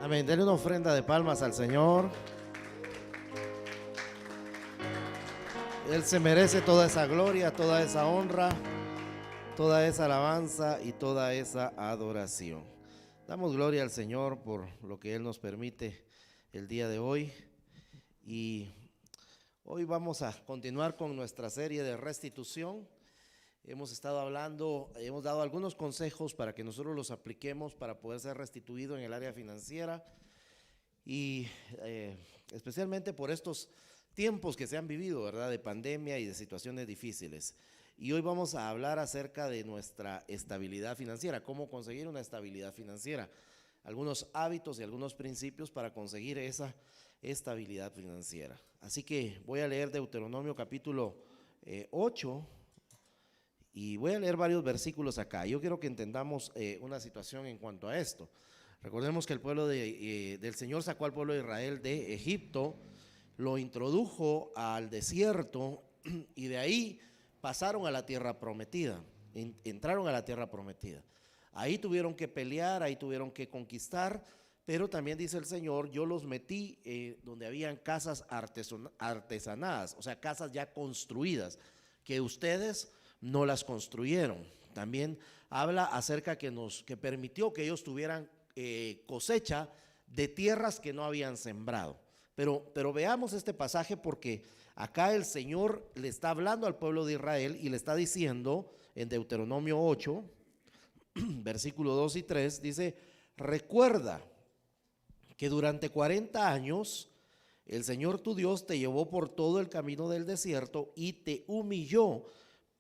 Amén. Denle una ofrenda de palmas al Señor. Él se merece toda esa gloria, toda esa honra, toda esa alabanza y toda esa adoración. Damos gloria al Señor por lo que Él nos permite el día de hoy. Y hoy vamos a continuar con nuestra serie de restitución. Hemos estado hablando, hemos dado algunos consejos para que nosotros los apliquemos para poder ser restituido en el área financiera y especialmente por estos tiempos que se han vivido, ¿verdad? De pandemia y de situaciones difíciles. Y hoy vamos a hablar acerca de nuestra estabilidad financiera, cómo conseguir una estabilidad financiera, algunos hábitos y algunos principios para conseguir esa estabilidad financiera. Así que voy a leer Deuteronomio capítulo 8 y voy a leer varios versículos acá. Yo quiero que entendamos una situación en cuanto a esto. Recordemos que el pueblo del Señor sacó al pueblo de Israel de Egipto, lo introdujo al desierto y de ahí pasaron a la tierra prometida, entraron a la tierra prometida. Ahí tuvieron que pelear, ahí tuvieron que conquistar, pero también dice el Señor, yo los metí donde habían casas artesanadas, o sea, casas ya construidas, que ustedes no las construyeron. También habla acerca que permitió que ellos tuvieran cosecha de tierras que no habían sembrado. Pero veamos este pasaje porque acá el Señor le está hablando al pueblo de Israel y le está diciendo en Deuteronomio 8, versículo 2 y 3, dice, recuerda que durante 40 años el Señor tu Dios te llevó por todo el camino del desierto y te humilló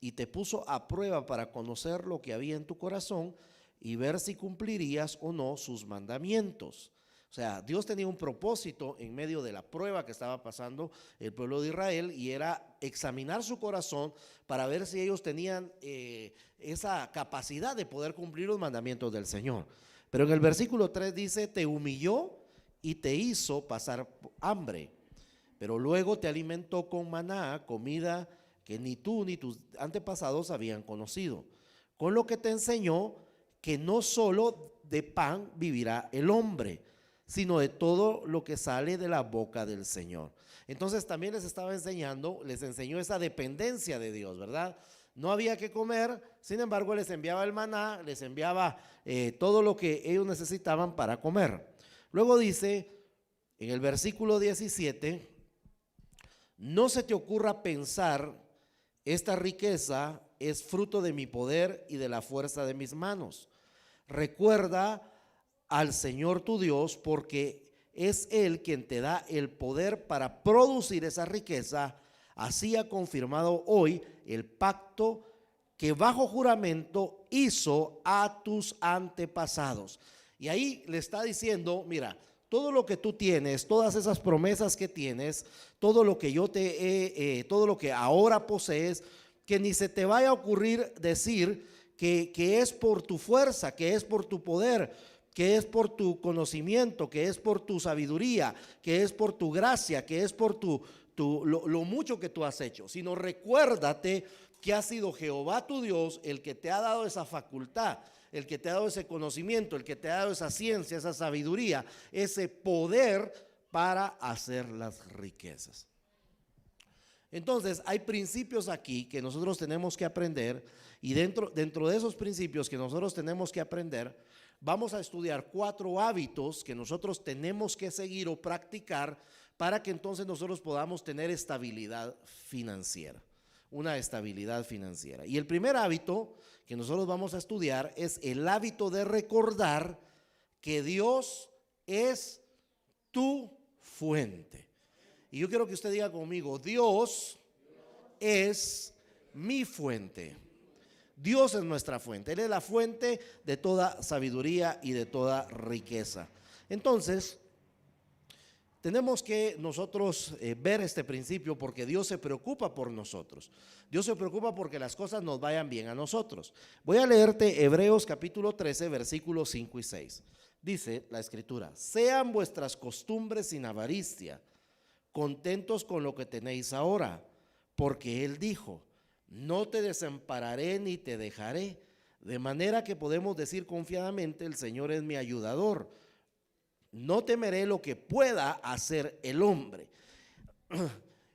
y te puso a prueba para conocer lo que había en tu corazón y ver si cumplirías o no sus mandamientos. O sea, Dios tenía un propósito en medio de la prueba que estaba pasando el pueblo de Israel y era examinar su corazón para ver si ellos tenían esa capacidad de poder cumplir los mandamientos del Señor. Pero en el versículo 3 dice, te humilló y te hizo pasar hambre, pero luego te alimentó con maná, comida que ni tú ni tus antepasados habían conocido, con lo que te enseñó que no solo de pan vivirá el hombre, sino de todo lo que sale de la boca del Señor. Entonces también les estaba enseñando, les enseñó esa dependencia de Dios, ¿verdad? No había que comer, sin embargo les enviaba el maná, les enviaba todo lo que ellos necesitaban para comer. Luego dice en el versículo 17, no se te ocurra pensar, esta riqueza es fruto de mi poder y de la fuerza de mis manos. Recuerda al Señor tu Dios, porque es Él quien te da el poder para producir esa riqueza. Así ha confirmado hoy el pacto que bajo juramento hizo a tus antepasados. Y ahí le está diciendo, mira, todo lo que tú tienes, todas esas promesas que tienes, todo lo que yo todo lo que ahora posees, que ni se te vaya a ocurrir decir que es por tu fuerza, que es por tu poder, que es por tu conocimiento, que es por tu sabiduría, que es por tu gracia, que es por lo mucho que tú has hecho, sino recuérdate que ha sido Jehová tu Dios el que te ha dado esa facultad, el que te ha dado ese conocimiento, el que te ha dado esa ciencia, esa sabiduría, ese poder para hacer las riquezas. Entonces hay principios aquí que nosotros tenemos que aprender y dentro de esos principios que nosotros tenemos que aprender, vamos a estudiar 4 hábitos que nosotros tenemos que seguir o practicar para que entonces nosotros podamos tener estabilidad financiera, una estabilidad financiera. Y el primer hábito que nosotros vamos a estudiar es el hábito de recordar que Dios es tu fuente. Y yo quiero que usted diga conmigo, Dios es mi fuente. Dios es nuestra fuente, Él es la fuente de toda sabiduría y de toda riqueza. Entonces, tenemos que nosotros ver este principio porque Dios se preocupa por nosotros. Dios se preocupa porque las cosas nos vayan bien a nosotros. Voy a leerte Hebreos capítulo 13, versículos 5 y 6. Dice la escritura, sean vuestras costumbres sin avaricia, contentos con lo que tenéis ahora, porque Él dijo, no te desampararé ni te dejaré, de manera que podemos decir confiadamente, el Señor es mi ayudador, No temeré lo que pueda hacer el hombre.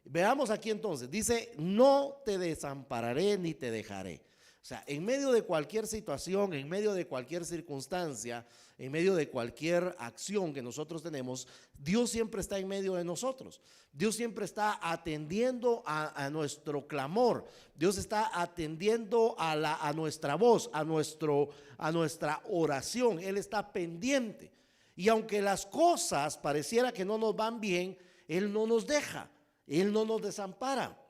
Veamos aquí entonces, dice, no te desampararé ni te dejaré. O sea, en medio de cualquier situación, en medio de cualquier circunstancia, en medio de cualquier acción que nosotros tenemos, Dios siempre está en medio de nosotros. Dios siempre está atendiendo a nuestro clamor. Dios está atendiendo a nuestra voz, a nuestra oración. Él está pendiente. Y aunque las cosas pareciera que no nos van bien, Él no nos deja, Él no nos desampara,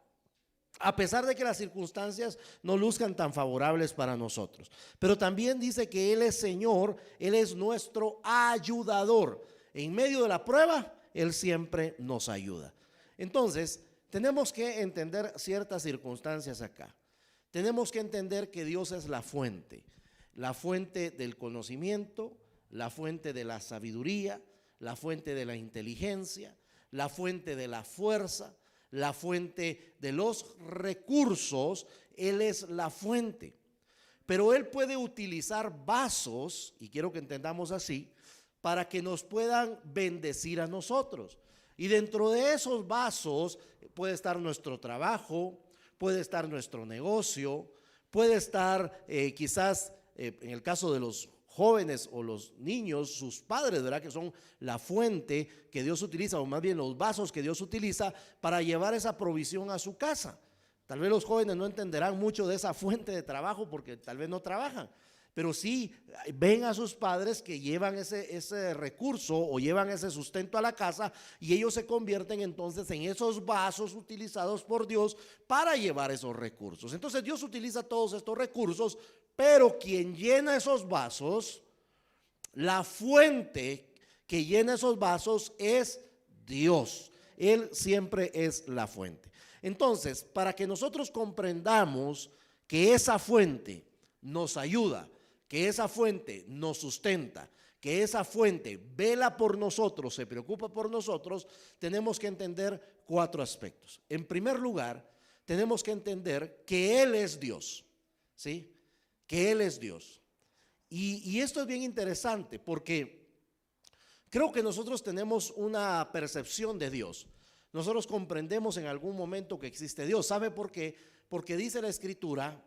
a pesar de que las circunstancias no luzcan tan favorables para nosotros. Pero también dice que Él es Señor, Él es nuestro ayudador. En medio de la prueba, Él siempre nos ayuda. Entonces, tenemos que entender ciertas circunstancias acá. Tenemos que entender que Dios es la fuente del conocimiento, la fuente de la sabiduría, la fuente de la inteligencia, la fuente de la fuerza, la fuente de los recursos. Él es la fuente. Pero Él puede utilizar vasos, y quiero que entendamos así, para que nos puedan bendecir a nosotros. Y dentro de esos vasos puede estar nuestro trabajo, puede estar nuestro negocio, puede estar quizás en el caso de los jóvenes o los niños, sus padres, ¿verdad? Que son la fuente que Dios utiliza, o más bien los vasos que Dios utiliza para llevar esa provisión a su casa. Tal vez los jóvenes no entenderán mucho de esa fuente de trabajo porque tal vez no trabajan, pero sí ven a sus padres que llevan ese recurso o llevan ese sustento a la casa, y ellos se convierten entonces en esos vasos utilizados por Dios para llevar esos recursos. Entonces Dios utiliza todos estos recursos, pero quien llena esos vasos, la fuente que llena esos vasos es Dios. Él siempre es la fuente. Entonces, para que nosotros comprendamos que esa fuente nos ayuda, que esa fuente nos sustenta, que esa fuente vela por nosotros, se preocupa por nosotros, tenemos que entender 4 aspectos. En primer lugar, tenemos que entender que Él es Dios, ¿sí? Que Él es Dios. Y esto es bien interesante porque creo que nosotros tenemos una percepción de Dios. Nosotros comprendemos en algún momento que existe Dios. ¿Sabe por qué? Porque dice la Escritura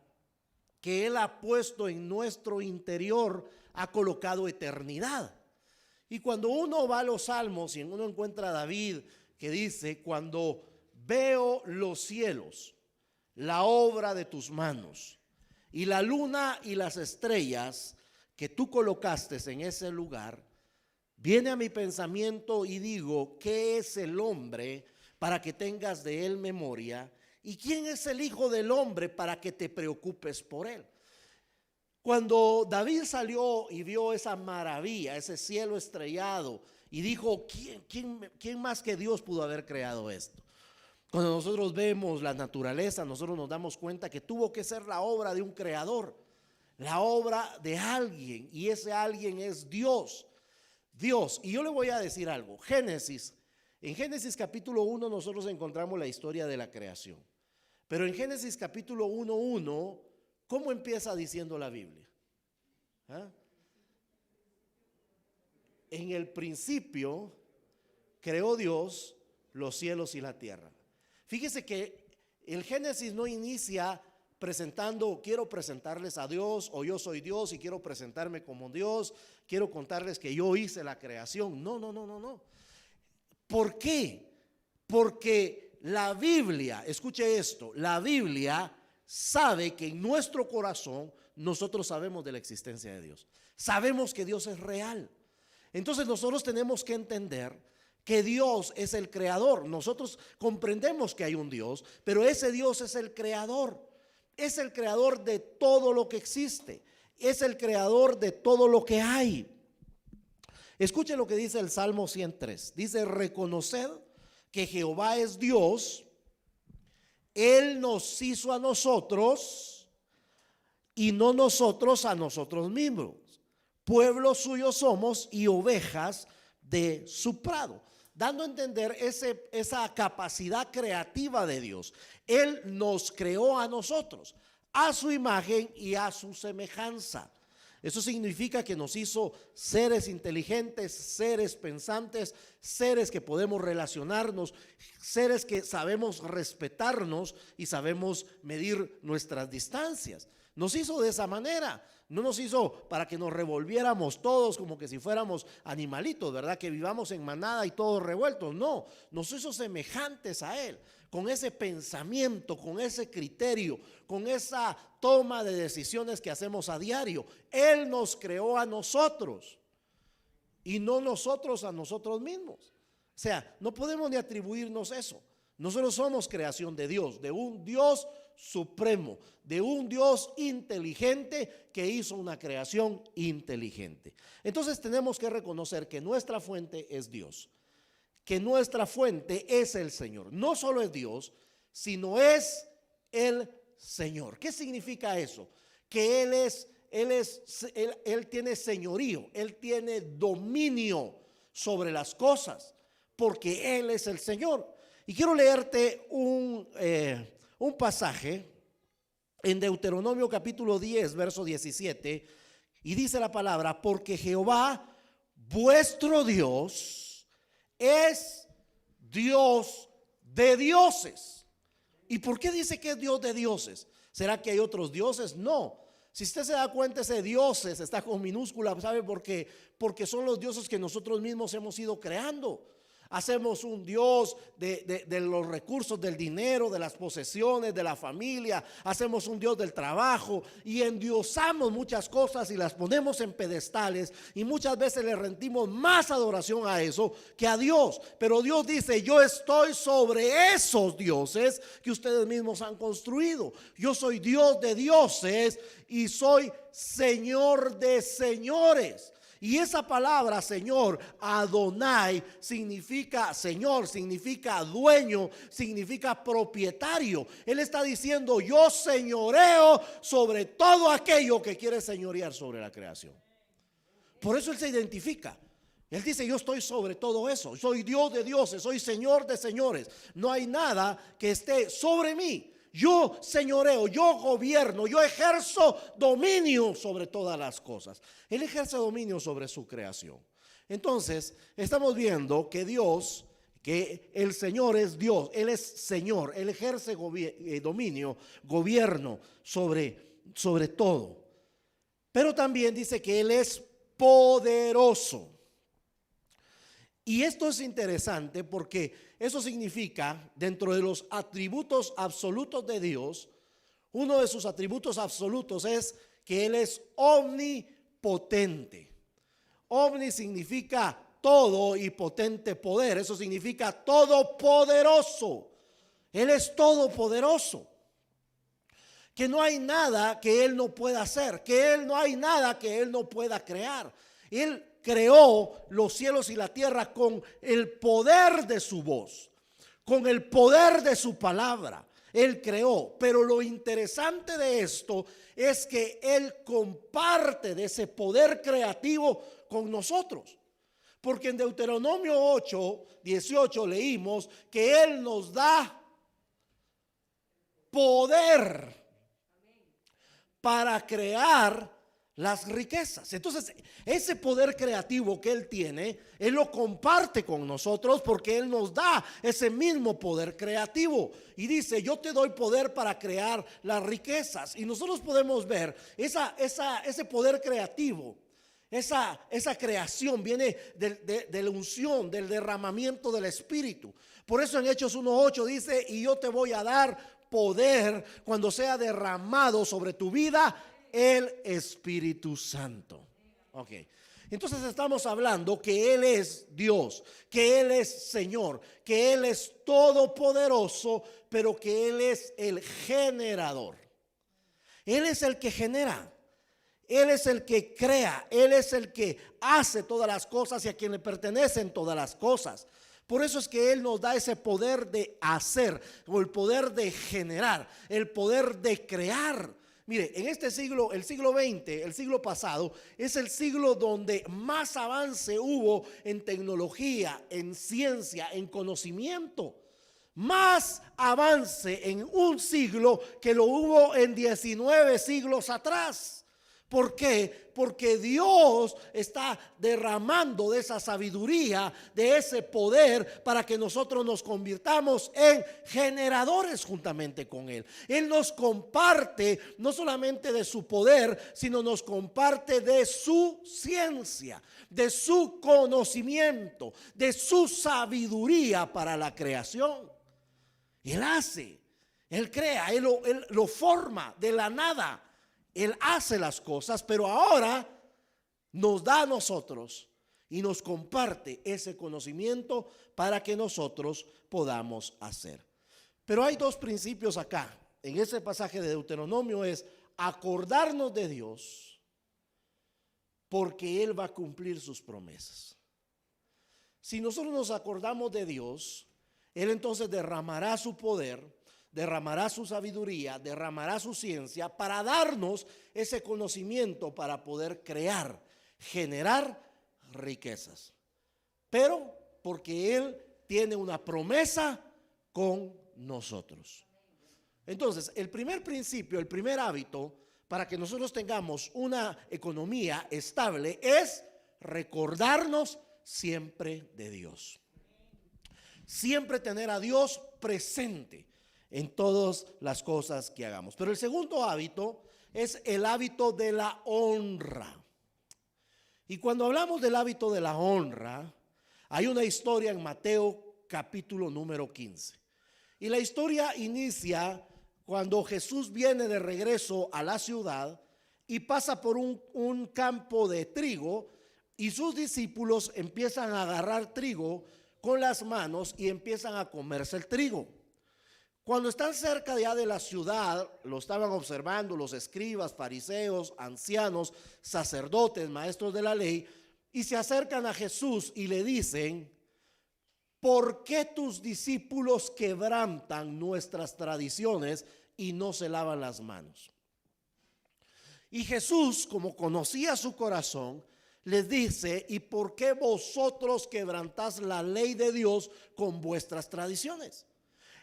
que Él ha puesto en nuestro interior, ha colocado eternidad. Y cuando uno va a los Salmos y uno encuentra a David que dice: cuando veo los cielos, la obra de tus manos, y la luna y las estrellas que tú colocaste en ese lugar, viene a mi pensamiento y digo: ¿qué es el hombre para que tengas de él memoria? ¿Y quién es el hijo del hombre para que te preocupes por él? Cuando David salió y vio esa maravilla, ese cielo estrellado, y dijo: ¿quién más que Dios pudo haber creado esto? Cuando nosotros vemos la naturaleza, nosotros nos damos cuenta que tuvo que ser la obra de un creador, la obra de alguien, y ese alguien es Dios. Dios. Y yo le voy a decir algo. En Génesis capítulo 1 nosotros encontramos la historia de la creación. Pero en Génesis capítulo 1:1, ¿cómo empieza diciendo la Biblia? ¿Ah? En el principio creó Dios los cielos y la tierra. Fíjese que el Génesis no inicia presentando: quiero presentarles a Dios, o yo soy Dios y quiero presentarme como Dios, quiero contarles que yo hice la creación. No. ¿Por qué? Porque la Biblia, escuche esto, la Biblia sabe que en nuestro corazón nosotros sabemos de la existencia de Dios. Sabemos que Dios es real. Entonces nosotros tenemos que entender que Dios es el creador. Nosotros comprendemos que hay un Dios, pero ese Dios es el creador. Es el creador de todo lo que existe. Es el creador de todo lo que hay. Escuchen lo que dice el Salmo 103. Dice: reconoced que Jehová es Dios. Él nos hizo a nosotros y no nosotros a nosotros mismos. Pueblo suyo somos y ovejas de su prado. Dando a entender esa capacidad creativa de Dios. Él nos creó a nosotros, a su imagen y a su semejanza. Eso significa que nos hizo seres inteligentes, seres pensantes, seres que podemos relacionarnos, seres que sabemos respetarnos y sabemos medir nuestras distancias. Nos hizo de esa manera. No nos hizo para que nos revolviéramos todos como que si fuéramos animalitos, ¿verdad? Que vivamos en manada y todos revueltos. No, nos hizo semejantes a Él, con ese pensamiento, con ese criterio, con esa toma de decisiones que hacemos a diario. Él nos creó a nosotros y no nosotros a nosotros mismos. O sea, no podemos ni atribuirnos eso. Nosotros somos creación de Dios, de un Dios supremo, de un Dios inteligente que hizo una creación inteligente. Entonces tenemos que reconocer que nuestra fuente es Dios, que nuestra fuente es el Señor. No solo es Dios, sino es el Señor. ¿Qué significa eso? Que Él tiene señorío, Él tiene dominio sobre las cosas, porque Él es el Señor. Y quiero leerte un pasaje en Deuteronomio capítulo 10, verso 17, y dice la palabra: porque Jehová vuestro Dios es Dios de dioses. ¿Y por qué dice que es Dios de dioses? ¿Será que hay otros dioses? No. Si usted se da cuenta, ese dioses está con minúscula. ¿Sabe por qué? Porque son los dioses que nosotros mismos hemos ido creando. Hacemos un Dios de los recursos, del dinero, de las posesiones, de la familia. Hacemos un Dios del trabajo y endiosamos muchas cosas y las ponemos en pedestales, y muchas veces le rendimos más adoración a eso que a Dios. Pero Dios dice: yo estoy sobre esos dioses que ustedes mismos han construido. Yo soy Dios de dioses y soy Señor de señores. Y esa palabra Señor, Adonai, significa Señor, significa dueño, significa propietario. Él está diciendo: yo señoreo sobre todo aquello que quiere señorear sobre la creación. Por eso Él se identifica. Él dice: yo estoy sobre todo eso, soy Dios de dioses, soy Señor de señores. No hay nada que esté sobre mí. Yo señoreo, yo gobierno, yo ejerzo dominio sobre todas las cosas. Él ejerce dominio sobre su creación. Entonces, estamos viendo que Dios, que el Señor es Dios, Él es Señor, Él ejerce dominio, gobierno sobre todo. Pero también dice que Él es poderoso. Y esto es interesante porque eso significa, dentro de los atributos absolutos de Dios, uno de sus atributos absolutos es que Él es omnipotente. Omni significa todo y potente poder. Eso significa todopoderoso. Él es todopoderoso. Que no hay nada que Él no pueda hacer, que no hay nada que Él no pueda crear. Él creó los cielos y la tierra con el poder de su voz, con el poder de su palabra. Él creó, pero lo interesante de esto es que Él comparte de ese poder creativo con nosotros. Porque en Deuteronomio 8, 18 leímos que Él nos da poder para crear las riquezas. Entonces, ese poder creativo que Él tiene, Él lo comparte con nosotros porque Él nos da ese mismo poder creativo. Y dice: yo te doy poder para crear las riquezas. Y nosotros podemos ver ese poder creativo. Esa creación viene de la unción, del derramamiento del Espíritu. Por eso en Hechos 1:8 dice: y yo te voy a dar poder cuando sea derramado sobre tu vida el Espíritu Santo. Ok, entonces estamos hablando que Él es Dios, que Él es Señor, que Él es todopoderoso, pero que Él es el generador. Él es el que genera, Él es el que crea, Él es el que hace todas las cosas y a quien le pertenecen todas las cosas. Por eso es que Él nos da ese poder de hacer, o el poder de generar, el poder de crear. Mire, en este siglo, el siglo XX, el siglo pasado, es el siglo donde más avance hubo en tecnología, en ciencia, en conocimiento. Más avance en un siglo que lo hubo en 19 siglos atrás. ¿Por qué? Porque Dios está derramando de esa sabiduría, de ese poder, para que nosotros nos convirtamos en generadores juntamente con Él. Él nos comparte no solamente de su poder, sino nos comparte de su ciencia, de su conocimiento, de su sabiduría para la creación. Él hace, Él crea, Él lo forma de la nada. Él hace las cosas, pero ahora nos da a nosotros y nos comparte ese conocimiento para que nosotros podamos hacer. Pero hay dos principios acá. En ese pasaje de Deuteronomio es acordarnos de Dios porque Él va a cumplir sus promesas. Si nosotros nos acordamos de Dios, Él entonces derramará su poder, derramará su sabiduría, derramará su ciencia para darnos ese conocimiento para poder crear, generar riquezas. Pero porque Él tiene una promesa con nosotros. Entonces, el primer principio, el primer hábito para que nosotros tengamos una economía estable es recordarnos siempre de Dios. Siempre tener a Dios presente en todas las cosas que hagamos. Pero el segundo hábito es el hábito de la honra. Y cuando hablamos del hábito de la honra, hay una historia en Mateo capítulo número 15. Y la historia inicia cuando Jesús viene de regreso a la ciudad y pasa por un campo de trigo, y sus discípulos empiezan a agarrar trigo con las manos y empiezan a comerse el trigo. Cuando están cerca ya de la ciudad, lo estaban observando los escribas, fariseos, ancianos, sacerdotes, maestros de la ley, y se acercan a Jesús y le dicen: ¿por qué tus discípulos quebrantan nuestras tradiciones y no se lavan las manos? Y Jesús, como conocía su corazón, les dice: ¿y por qué vosotros quebrantás la ley de Dios con vuestras tradiciones?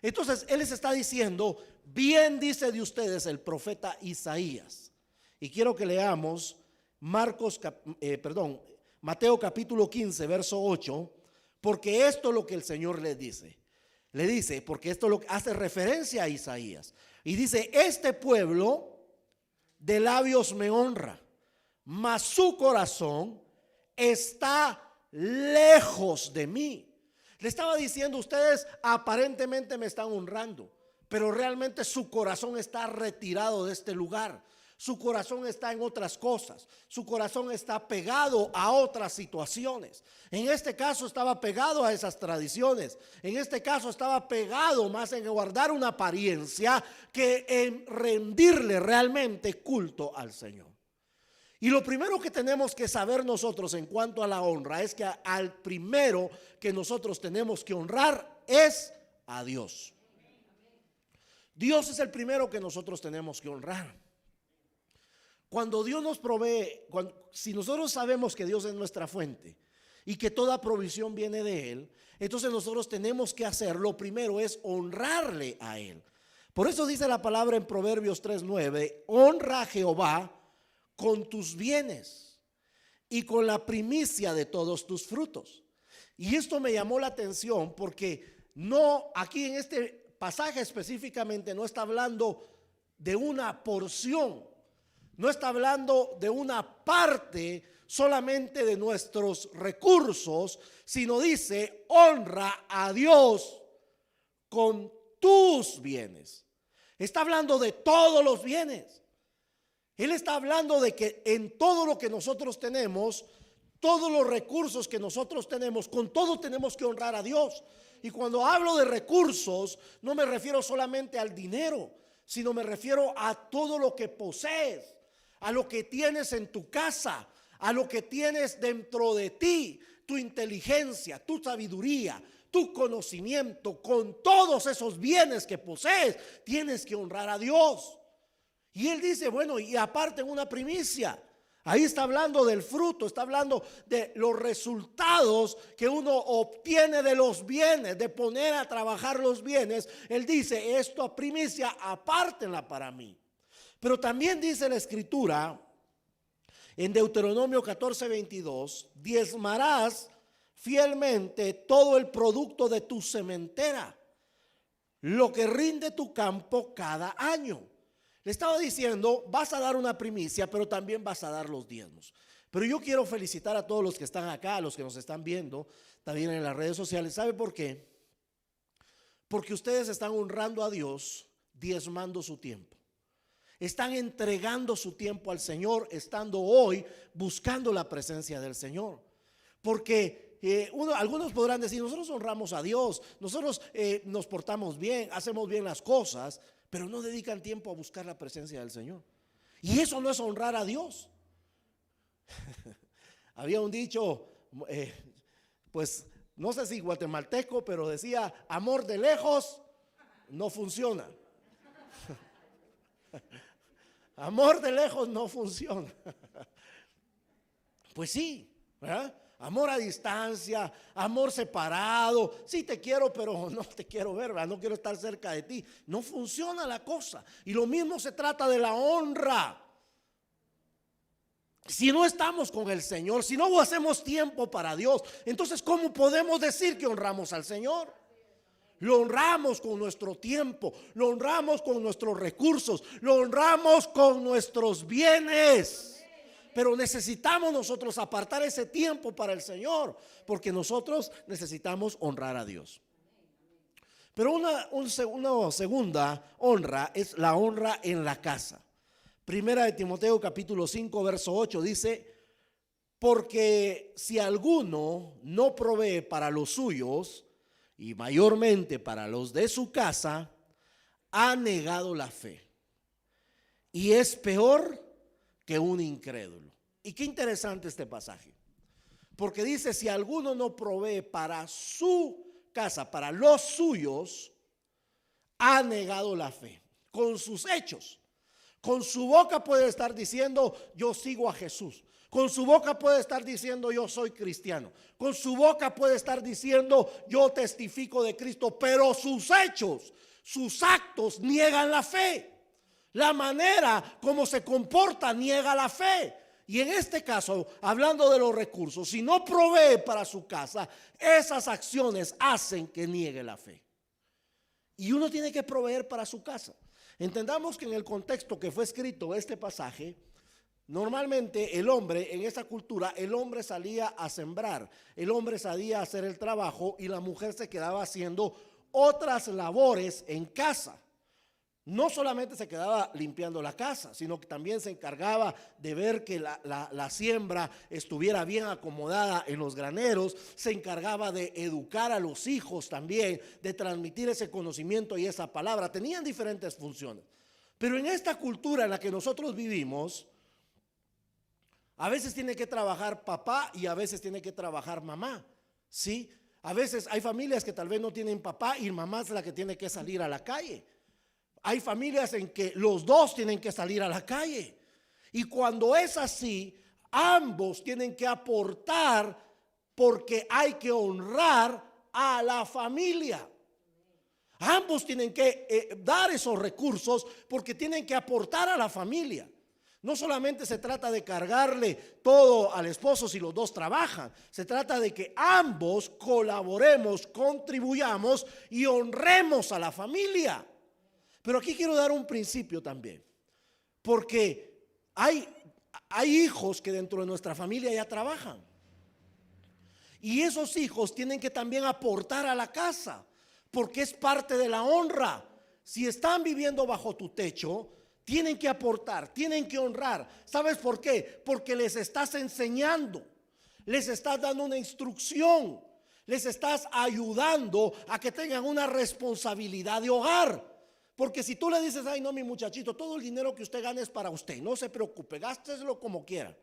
Entonces Él les está diciendo: bien dice de ustedes el profeta Isaías. Y quiero que leamos Mateo capítulo 15 verso 8, porque esto es lo que el Señor les dice. Le dice, porque esto lo hace referencia a Isaías, y dice: este pueblo de labios me honra, mas su corazón está lejos de mí. Le estaba diciendo: ustedes aparentemente me están honrando, pero realmente su corazón está retirado de este lugar. Su corazón está en otras cosas. Su corazón está pegado a otras situaciones. En este caso estaba pegado a esas tradiciones. En este caso estaba pegado más en guardar una apariencia que en rendirle realmente culto al Señor. Y lo primero que tenemos que saber nosotros en cuanto a la honra es que al primero que nosotros tenemos que honrar es a Dios. Dios es el primero que nosotros tenemos que honrar. Cuando Dios nos provee, si nosotros sabemos que Dios es nuestra fuente y que toda provisión viene de Él, entonces nosotros tenemos que hacer, lo primero es honrarle a Él. Por eso dice la palabra en Proverbios 3:9: honra a Jehová con tus bienes y con la primicia de todos tus frutos. Y esto me llamó la atención porque no, aquí en este pasaje específicamente no está hablando de una porción, no está hablando de una parte solamente de nuestros recursos, sino dice: honra a Dios con tus bienes. Está hablando de todos los bienes. Él está hablando de que en todo lo que nosotros tenemos, todos los recursos que nosotros tenemos, con todo tenemos que honrar a Dios. Y cuando hablo de recursos, no me refiero solamente al dinero, sino me refiero a todo lo que posees, a lo que tienes en tu casa, a lo que tienes dentro de ti, tu inteligencia, tu sabiduría, tu conocimiento. Con todos esos bienes que posees, tienes que honrar a Dios. Y Él dice: bueno, y aparte una primicia. Ahí está hablando del fruto, está hablando de los resultados que uno obtiene de los bienes, de poner a trabajar los bienes. Él dice: esto a primicia, apártenla para mí. Pero también dice la Escritura En Deuteronomio 14:22, diezmarás fielmente todo el producto de tu sementera, lo que rinde tu campo cada año. Le estaba diciendo, vas a dar una primicia, pero también vas a dar los diezmos. Pero yo quiero felicitar a todos los que están acá, a los que nos están viendo, también en las redes sociales. ¿Sabe por qué? Porque ustedes están honrando a Dios, diezmando su tiempo. Están entregando su tiempo al Señor, estando hoy buscando la presencia del Señor. Porque algunos podrán decir, nosotros honramos a Dios, nosotros nos portamos bien, hacemos bien las cosas, pero no dedican tiempo a buscar la presencia del Señor. Y eso no es honrar a Dios. Había un dicho, pues no sé si guatemalteco, pero decía, amor de lejos no funciona. Amor de lejos no funciona. Pues sí, ¿verdad? Amor a distancia, amor separado. Sí te quiero, pero no te quiero ver, ¿verdad? No quiero estar cerca de ti. No funciona la cosa. Y lo mismo se trata de la honra. Si no estamos con el Señor, si no hacemos tiempo para Dios, entonces ¿cómo podemos decir que honramos al Señor? Lo honramos con nuestro tiempo, lo honramos con nuestros recursos, lo honramos con nuestros bienes. Pero necesitamos nosotros apartar ese tiempo para el Señor, porque nosotros necesitamos honrar a Dios. Pero una segunda honra es la honra en la casa. Primera de Timoteo capítulo 5 verso 8 dice, porque si alguno no provee para los suyos y mayormente para los de su casa, ha negado la fe y es peor que un incrédulo. Y qué interesante este pasaje, porque dice, si alguno no provee para su casa, para los suyos, ha negado la fe con sus hechos. Con su boca puede estar diciendo, yo sigo a Jesús. Con su boca puede estar diciendo, yo soy cristiano. Con su boca puede estar diciendo, yo testifico de Cristo. Pero sus hechos, sus actos niegan la fe. La manera como se comporta niega la fe. Y en este caso, hablando de los recursos, si no provee para su casa, esas acciones hacen que niegue la fe. Y uno tiene que proveer para su casa. Entendamos que en el contexto que fue escrito este pasaje, normalmente el hombre, en esa cultura, el hombre salía a sembrar, el hombre salía a hacer el trabajo y la mujer se quedaba haciendo otras labores en casa. No solamente se quedaba limpiando la casa, sino que también se encargaba de ver que la siembra estuviera bien acomodada en los graneros, se encargaba de educar a los hijos también, de transmitir ese conocimiento y esa palabra. Tenían diferentes funciones. Pero en esta cultura en la que nosotros vivimos, a veces tiene que trabajar papá y a veces tiene que trabajar mamá, ¿sí? A veces hay familias que tal vez no tienen papá y mamá es la que tiene que salir a la calle. Hay familias en que los dos tienen que salir a la calle. Y cuando es así, ambos tienen que aportar porque hay que honrar a la familia. Ambos tienen que dar esos recursos porque tienen que aportar a la familia. No solamente se trata de cargarle todo al esposo si los dos trabajan. Se trata de que ambos colaboremos, contribuyamos y honremos a la familia. Pero aquí quiero dar un principio también, porque hay hijos que dentro de nuestra familia ya trabajan. Y esos hijos tienen que también aportar a la casa, porque es parte de la honra. Si están viviendo bajo tu techo, tienen que aportar, tienen que honrar. ¿Sabes por qué? Porque les estás enseñando, les estás dando una instrucción, les estás ayudando a que tengan una responsabilidad de hogar. Porque si tú le dices, ay no mi muchachito, todo el dinero que usted gane es para usted, no se preocupe, gásteselo como quiera.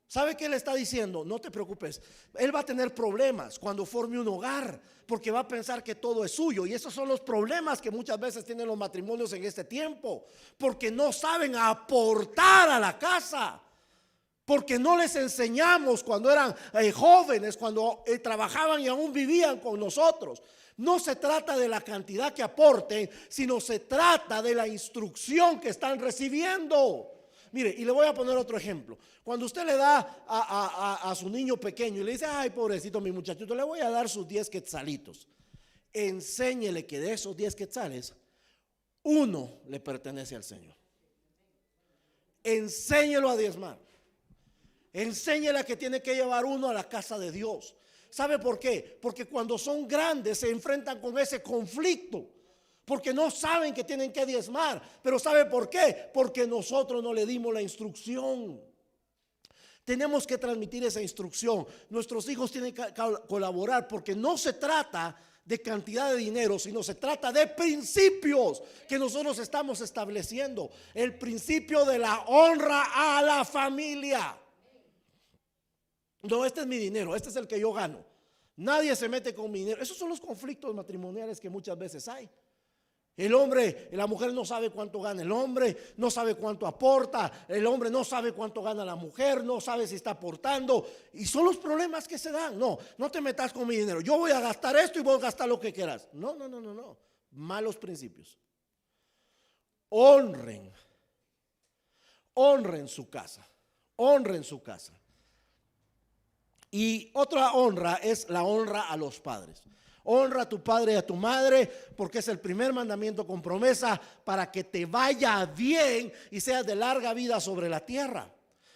¿Sabe qué le está diciendo? No te preocupes, él va a tener problemas cuando forme un hogar, porque va a pensar que todo es suyo. Y esos son los problemas que muchas veces tienen los matrimonios en este tiempo, porque no saben aportar a la casa. Porque no les enseñamos cuando eran jóvenes, cuando trabajaban y aún vivían con nosotros. No se trata de la cantidad que aporten, sino se trata de la instrucción que están recibiendo. Mire, y le voy a poner otro ejemplo. Cuando usted le da a su niño pequeño y le dice, ay, pobrecito mi muchachito, le voy a dar sus 10 quetzalitos. Enséñele que de esos 10 quetzales, uno le pertenece al Señor. Enséñelo a diezmar. Enséñele a que tiene que llevar uno a la casa de Dios. ¿Sabe por qué? Porque cuando son grandes se enfrentan con ese conflicto. Porque no saben que tienen que diezmar. Pero ¿sabe por qué? Porque nosotros no le dimos la instrucción. Tenemos que transmitir esa instrucción. Nuestros hijos tienen que colaborar, porque no se trata de cantidad de dinero, sino se trata de principios que nosotros estamos estableciendo. El principio de la honra a la familia. No, este es mi dinero, este es el que yo gano. Nadie se mete con mi dinero. Esos son los conflictos matrimoniales que muchas veces hay. El hombre, la mujer no sabe cuánto gana el hombre, no sabe cuánto aporta, el hombre no sabe cuánto gana la mujer, no sabe si está aportando, y son los problemas que se dan. No, no te metas con mi dinero, yo voy a gastar esto y voy a gastar lo que quieras. No, malos principios. Honren su casa, honren su casa. Y otra honra es la honra a los padres. Honra a tu padre y a tu madre, porque es el primer mandamiento con promesa para que te vaya bien y seas de larga vida sobre la tierra.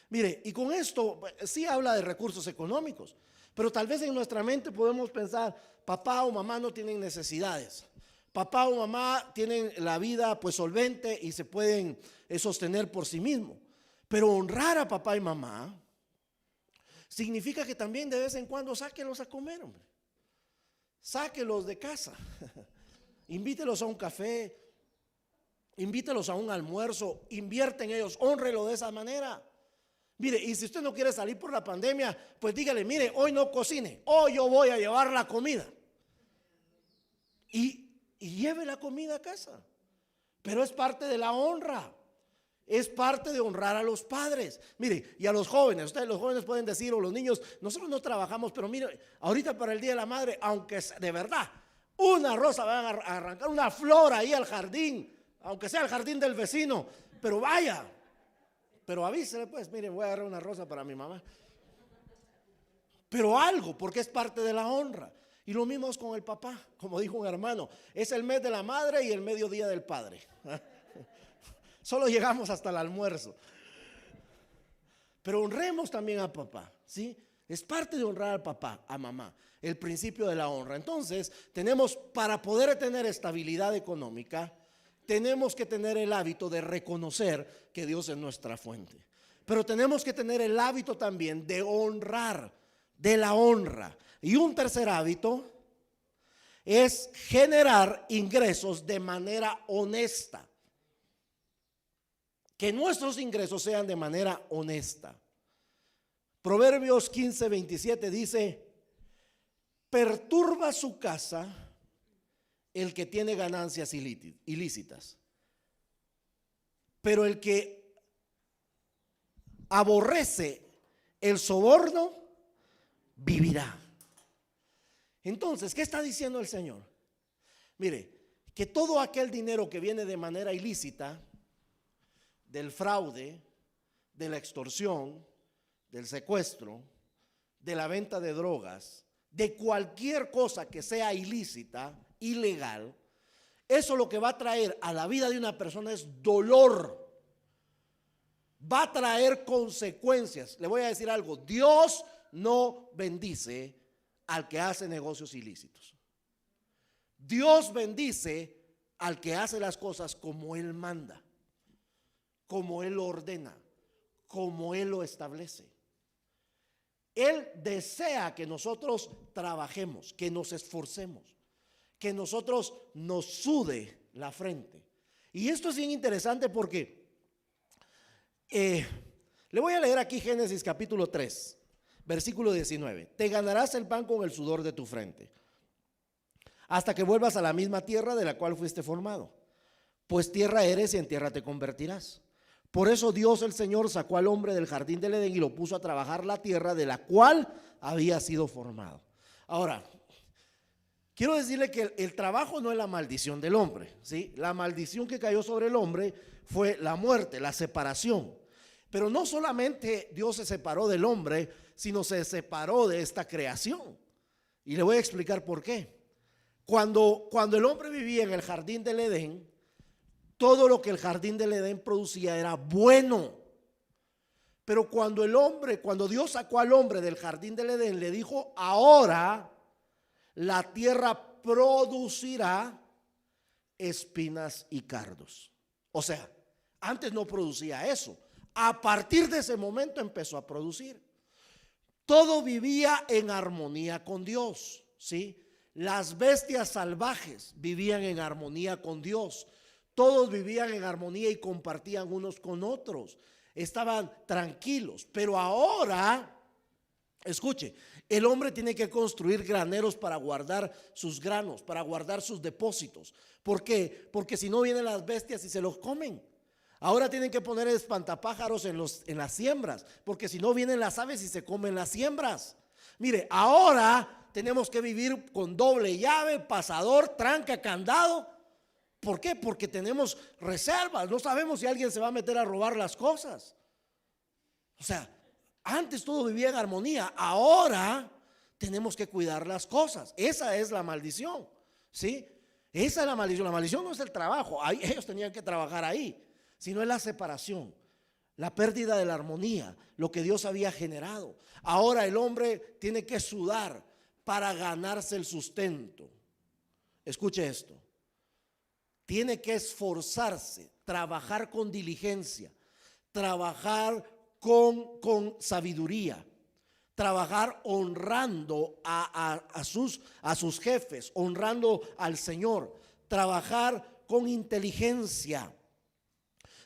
Mire, y con esto sí habla de recursos económicos, pero tal vez en nuestra mente podemos pensar, papá o mamá no tienen necesidades. Papá o mamá tienen la vida pues solvente y se pueden sostener por sí mismos. Pero honrar a papá y mamá significa que también de vez en cuando sáquenlos a comer, hombre. Sáquenlos de casa. Invítelos a un café, invítelos a un almuerzo, invierte en ellos, honrelo de esa manera. Mire, y si usted no quiere salir por la pandemia, pues dígale, mire, hoy no cocine, hoy yo voy a llevar la comida. Y lleve la comida a casa. Pero es parte de la honra. Es parte de honrar a los padres. Mire, y a los jóvenes, ustedes los jóvenes pueden decir, o los niños, nosotros no trabajamos, pero mire, ahorita para el Día de la Madre, aunque de verdad, una rosa van a arrancar, una flor ahí al jardín, aunque sea el jardín del vecino, pero vaya, pero avísele pues, mire, voy a agarrar una rosa para mi mamá. Pero algo, porque es parte de la honra. Y lo mismo es con el papá, como dijo un hermano, es el mes de la madre y el mediodía del padre. Solo llegamos hasta el almuerzo. Pero honremos también a papá, ¿sí? Es parte de honrar al papá, a mamá, el principio de la honra. Entonces, tenemos, para poder tener estabilidad económica, tenemos que tener el hábito de reconocer que Dios es nuestra fuente. Pero tenemos que tener el hábito también de honrar, de la honra. Y un tercer hábito es generar ingresos de manera honesta. Que nuestros ingresos sean de manera honesta. Proverbios 15:27 dice: perturba su casa el que tiene ganancias ilícitas, pero el que aborrece el soborno vivirá. Entonces, ¿qué está diciendo el Señor? Mire, que todo aquel dinero que viene de manera ilícita, del fraude, de la extorsión, del secuestro, de la venta de drogas, de cualquier cosa que sea ilícita, ilegal, eso lo que va a traer a la vida de una persona es dolor. Va a traer consecuencias. Le voy a decir algo: Dios no bendice al que hace negocios ilícitos. Dios bendice al que hace las cosas como Él manda, como Él lo ordena, como Él lo establece. Él desea que nosotros trabajemos, que nos esforcemos, que nosotros nos sude la frente. Y esto es bien interesante porque le voy a leer aquí Génesis capítulo 3, versículo 19. Te ganarás el pan con el sudor de tu frente, hasta que vuelvas a la misma tierra de la cual fuiste formado, pues tierra eres y en tierra te convertirás. Por eso Dios el Señor sacó al hombre del jardín del Edén y lo puso a trabajar la tierra de la cual había sido formado. Ahora, quiero decirle que el trabajo no es la maldición del hombre, ¿sí? La maldición que cayó sobre el hombre fue la muerte, la separación. Pero no solamente Dios se separó del hombre, sino se separó de esta creación. Y le voy a explicar por qué. Cuando el hombre vivía en el jardín del Edén, todo lo que el jardín del Edén producía era bueno. Pero cuando Dios sacó al hombre del jardín del Edén, le dijo: ahora la tierra producirá espinas y cardos. O sea, antes no producía eso. A partir de ese momento empezó a producir. Todo vivía en armonía con Dios, ¿sí? Las bestias salvajes vivían en armonía con Dios. Todos vivían en armonía y compartían unos con otros. Estaban tranquilos. Pero ahora, escuche, el hombre tiene que construir graneros para guardar sus granos, para guardar sus depósitos. ¿Por qué? Porque si no vienen las bestias y se los comen. Ahora tienen que poner espantapájaros en las siembras, porque si no vienen las aves y se comen las siembras. Mire, ahora tenemos que vivir con doble llave, pasador, tranca, candado. ¿Por qué? Porque tenemos reservas. No sabemos si alguien se va a meter a robar las cosas. O sea, antes todo vivía en armonía. Ahora tenemos que cuidar las cosas. Esa es la maldición, ¿sí? Esa es la maldición. La maldición no es el trabajo. Ellos tenían que trabajar ahí. Sino es la separación, la pérdida de la armonía, lo que Dios había generado. Ahora el hombre tiene que sudar para ganarse el sustento. Escuche esto. Tiene que esforzarse, trabajar con diligencia, trabajar con sabiduría, trabajar honrando a sus jefes, honrando al Señor, trabajar con inteligencia,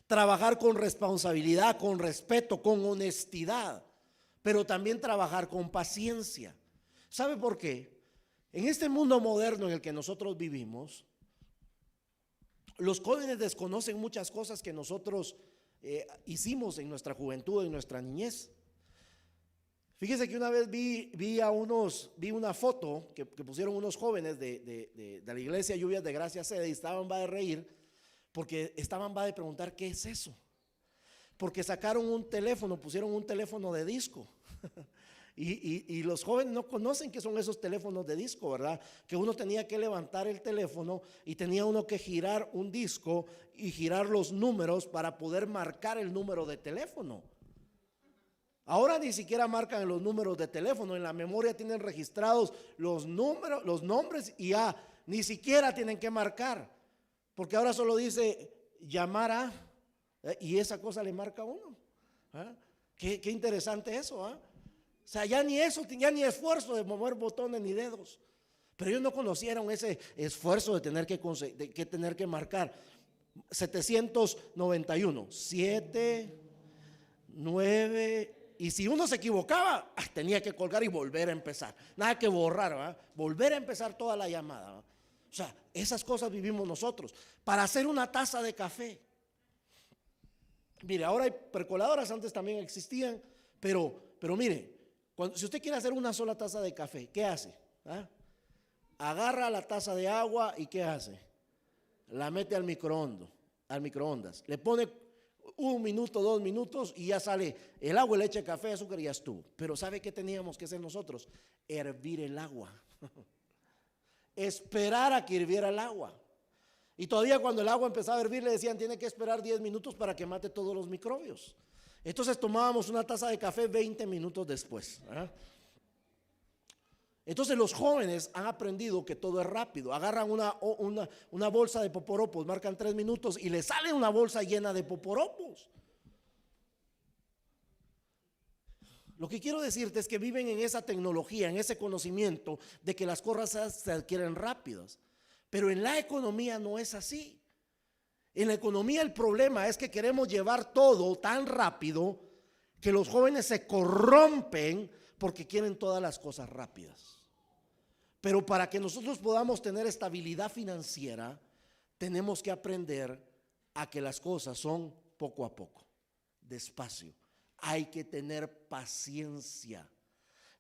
trabajar con responsabilidad, con respeto, con honestidad, pero también trabajar con paciencia. ¿Sabe por qué? En este mundo moderno en el que nosotros vivimos, los jóvenes desconocen muchas cosas que nosotros hicimos en nuestra juventud, en nuestra niñez. Fíjese que una vez vi una foto que pusieron unos jóvenes de la iglesia Lluvias de Gracia Sede, y estaban va a reír porque estaban va a preguntar qué es eso. Porque sacaron un teléfono, pusieron un teléfono de disco. Y los jóvenes no conocen qué son esos teléfonos de disco, ¿verdad? Que uno tenía que levantar el teléfono y tenía uno que girar un disco y girar los números para poder marcar el número de teléfono. Ahora ni siquiera marcan los números de teléfono, en la memoria tienen registrados los números, los nombres, y ya ni siquiera tienen que marcar, porque ahora solo dice llamar a, y esa cosa le marca a uno. Qué interesante eso, O sea, ya ni eso, ya ni esfuerzo de mover botones ni dedos. Pero ellos no conocieron ese esfuerzo de tener que marcar. 791, 7, 9, y si uno se equivocaba, tenía que colgar y volver a empezar. Nada que borrar, volver a empezar toda la llamada. O sea, esas cosas vivimos nosotros. Para hacer una taza de café. Mire, ahora hay percoladoras, antes también existían, pero mire, si usted quiere hacer una sola taza de café, ¿qué hace? Agarra la taza de agua y ¿qué hace? La mete al microondas. Le pone 1 minuto, 2 minutos y ya sale el agua, le echa café, azúcar y ya estuvo. Pero ¿sabe qué teníamos que hacer nosotros? Hervir el agua. Esperar a que hirviera el agua. Y todavía cuando el agua empezaba a hervir le decían: tiene que esperar 10 minutos para que mate todos los microbios. Entonces tomábamos una taza de café 20 minutos después. Entonces los jóvenes han aprendido que todo es rápido. Agarran una bolsa de poporopos, marcan 3 minutos y les sale una bolsa llena de poporopos. Lo que quiero decirte es que viven en esa tecnología, en ese conocimiento de que las cosas se adquieren rápidas. Pero en la economía no es así. En la economía el problema es que queremos llevar todo tan rápido que los jóvenes se corrompen porque quieren todas las cosas rápidas. Pero para que nosotros podamos tener estabilidad financiera, tenemos que aprender a que las cosas son poco a poco, despacio. Hay que tener paciencia.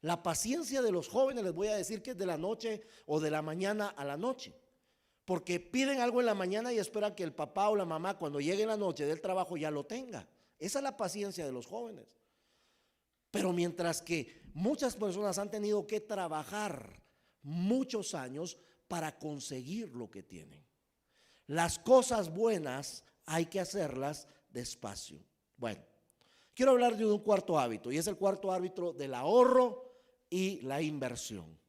La paciencia de los jóvenes, les voy a decir que es de la noche o de la mañana a la noche. Porque piden algo en la mañana y esperan que el papá o la mamá, cuando llegue en la noche del trabajo, ya lo tenga. Esa es la paciencia de los jóvenes. Pero mientras que muchas personas han tenido que trabajar muchos años para conseguir lo que tienen. Las cosas buenas hay que hacerlas despacio. Bueno, quiero hablar de un cuarto hábito, y es el cuarto hábito del ahorro y la inversión.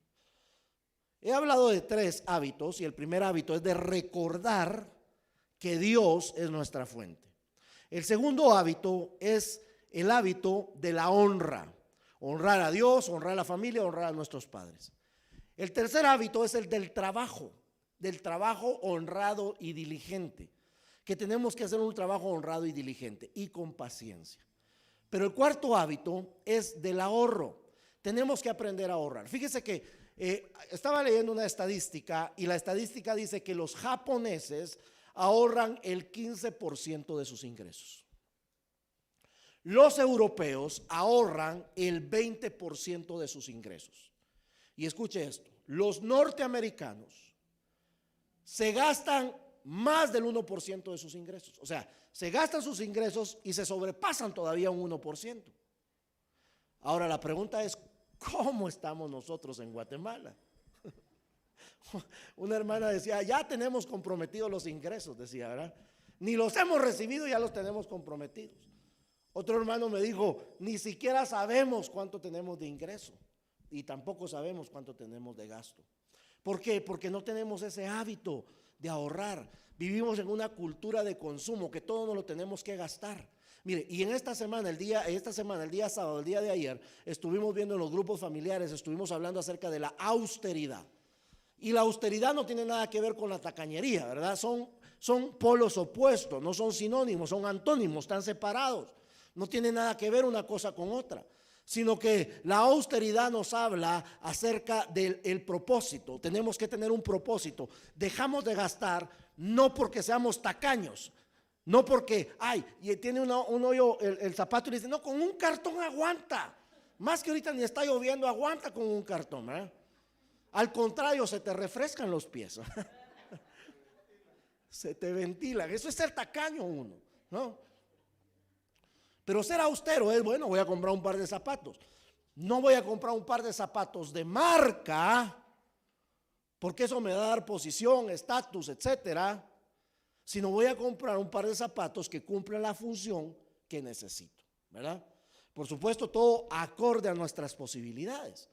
He hablado de 3 hábitos, y el primer hábito es de recordar que Dios es nuestra fuente. El segundo hábito es el hábito de la honra. Honrar a Dios, honrar a la familia, honrar a nuestros padres. El tercer hábito es el del trabajo honrado y diligente, que tenemos que hacer un trabajo honrado y diligente y con paciencia. Pero el cuarto hábito es del ahorro. Tenemos que aprender a ahorrar. Fíjese que estaba leyendo una estadística, y la estadística dice que los japoneses ahorran el 15% de sus ingresos. Los europeos ahorran el 20% de sus ingresos. Y escuche esto, los norteamericanos se gastan más del 1% de sus ingresos. O sea, se gastan sus ingresos y se sobrepasan todavía un 1%. Ahora la pregunta es, ¿cómo estamos nosotros en Guatemala? Una hermana decía, ya tenemos comprometidos los ingresos, decía, ¿verdad? Ni los hemos recibido, ya los tenemos comprometidos. Otro hermano me dijo, ni siquiera sabemos cuánto tenemos de ingreso y tampoco sabemos cuánto tenemos de gasto. ¿Por qué? Porque no tenemos ese hábito de ahorrar. Vivimos en una cultura de consumo que todo nos lo tenemos que gastar. Mire, y en esta semana, el día sábado, el día de ayer, estuvimos viendo en los grupos familiares, estuvimos hablando acerca de la austeridad. Y la austeridad no tiene nada que ver con la tacañería, ¿verdad? Son polos opuestos, no son sinónimos, son antónimos, están separados. No tiene nada que ver una cosa con otra, sino que la austeridad nos habla acerca del propósito. Tenemos que tener un propósito. Dejamos de gastar no porque seamos tacaños, no porque, y tiene un hoyo el zapato y dice, no, con un cartón aguanta. Más que ahorita ni está lloviendo, aguanta con un cartón, ¿verdad? Al contrario, se te refrescan los pies. Se te ventilan. Eso es ser tacaño uno, ¿no? Pero ser austero es, bueno, voy a comprar un par de zapatos. No voy a comprar un par de zapatos de marca, porque eso me va a dar posición, estatus, etcétera. Sino voy a comprar un par de zapatos que cumplan la función que necesito, ¿verdad? Por supuesto, todo acorde a nuestras posibilidades.